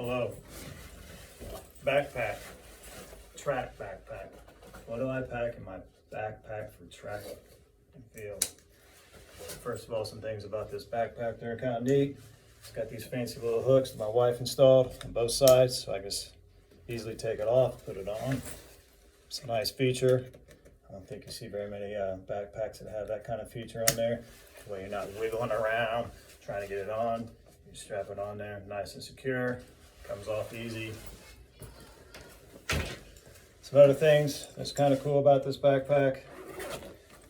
Hello. Backpack. Track backpack. What do I pack in my backpack for track and field? First of all, some things about this backpack, they're kind of neat. It's got these fancy little hooks that my wife installed on both sides, so I can just easily take it off, put it on. It's a nice feature. I don't think you see very many backpacks that have that kind of feature on there, where you're not wiggling around trying to get it on. You strap it on there, nice and secure. Comes off easy. Some other things that's kind of cool about this backpack.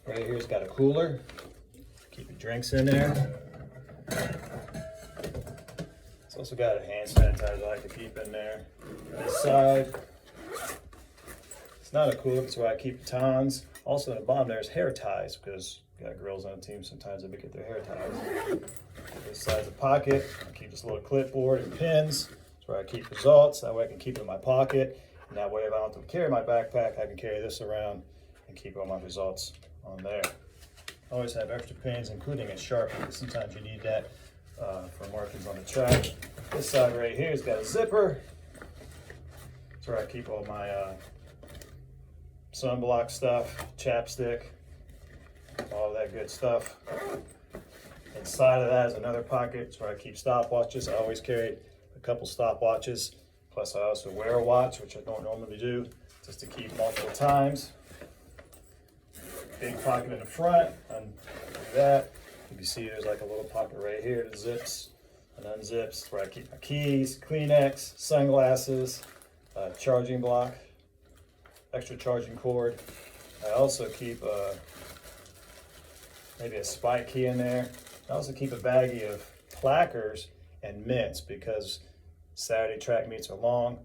Right here, it's got a cooler. Keep your drinks in there. It's also got a hand sanitizer I like to keep in there. This side, it's not a cooler, it's where I keep the tons. Also, at the bottom there's hair ties, because you got girls on the team, sometimes they get their hair ties. This side's a pocket. I keep this little clipboard and pins. It's where I keep results. That way I can keep it in my pocket. And that way, if I want to carry my backpack, I can carry this around and keep all my results on there. I always have extra pins, including a Sharpie, because sometimes you need that for markings on the track. This side right here has got a zipper. That's where I keep all my sunblock stuff, chapstick, all that good stuff. Inside of that is another pocket. It's where I keep stopwatches. I always carry a couple stopwatches. Plus I also wear a watch, which I don't normally do, just to keep multiple times. Big pocket in the front, undo that. You can see there's like a little pocket right here that zips and unzips, where I keep my keys, Kleenex, sunglasses, charging block, extra charging cord. I also keep maybe a spike key in there. I also keep a baggie of plackers and mints, because Saturday track meets are long.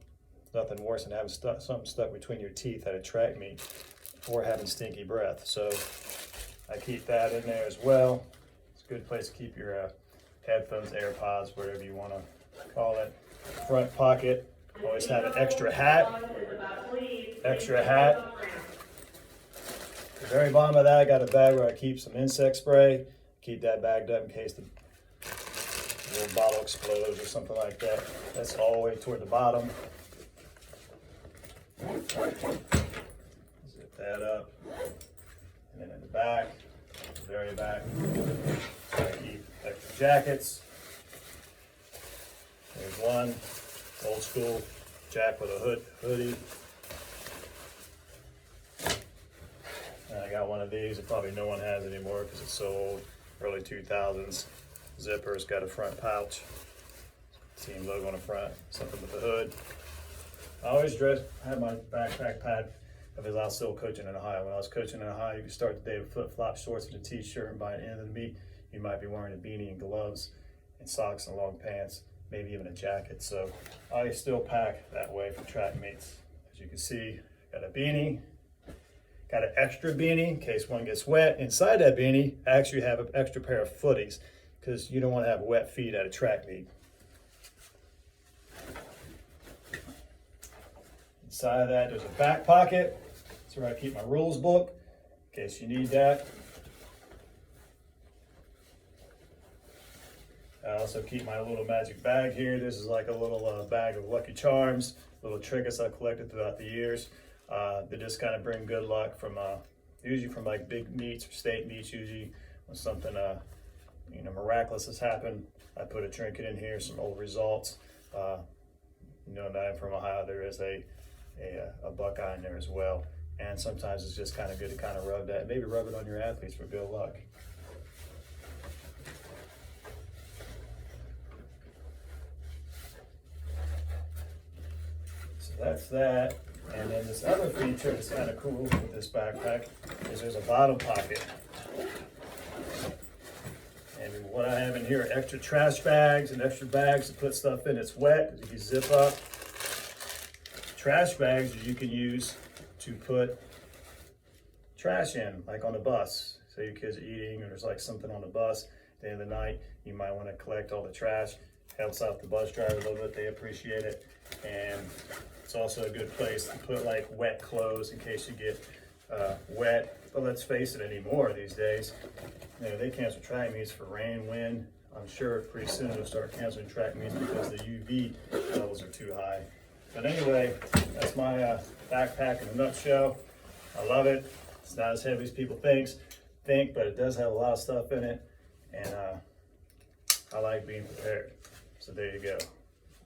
Nothing worse than having something stuck between your teeth at a track meet, or having stinky breath. So I keep that in there as well. It's a good place to keep your headphones, AirPods, whatever you want to call it. Front pocket, always have an extra hat. Extra hat. The very bottom of that, I got a bag where I keep some insect spray. Keep that bagged up in case the little bottle explodes or something like that. That's all the way toward the bottom. Zip that up. And then in the back, the very back, I keep extra jackets. There's one, old school jack with a hoodie. And I got one of these that probably no one has anymore because it's so old, early 2000s. Zipper's got a front pouch, team logo on the front, something with the hood. I always have my backpack packed because I was still coaching in Ohio. When I was coaching in Ohio, you could start the day with flip-flop shorts and a t-shirt, and by the end of the meet, you might be wearing a beanie and gloves and socks and long pants, maybe even a jacket. So I still pack that way for track meets. As you can see, got a beanie, got an extra beanie in case one gets wet. Inside that beanie, I actually have an extra pair of footies, because you don't want to have wet feet at a track meet. Inside of that, there's a back pocket. That's where I keep my rules book, in case you need that. I also keep my little magic bag here. This is like a little bag of Lucky Charms, little trinkets I've collected throughout the years. They just kind of bring good luck from, usually from like big meets or state meets, usually when something miraculous has happened. I put a trinket in here, some old results. That I'm from Ohio, there is a Buckeye in there as well. And sometimes it's just kind of good to kind of rub that, maybe rub it on your athletes for good luck. So that's that. And then this other feature that's kind of cool with this backpack is there's a bottom pocket. And what I have in here are extra trash bags and extra bags to put stuff in. It's wet, if you zip up. Trash bags you can use to put trash in, like on the bus. Say your kids are eating or there's like something on the bus at the end of the night, you might want to collect all the trash. Helps out the bus driver a little bit, they appreciate it. And it's also a good place to put like wet clothes in case you get wet. But let's face it, anymore these days, they cancel track meets for rain, wind. I'm sure pretty soon they'll start canceling track meets because the UV levels are too high. But anyway, that's my backpack in a nutshell. I love it. It's not as heavy as people think, but it does have a lot of stuff in it, and I like being prepared. So there you go.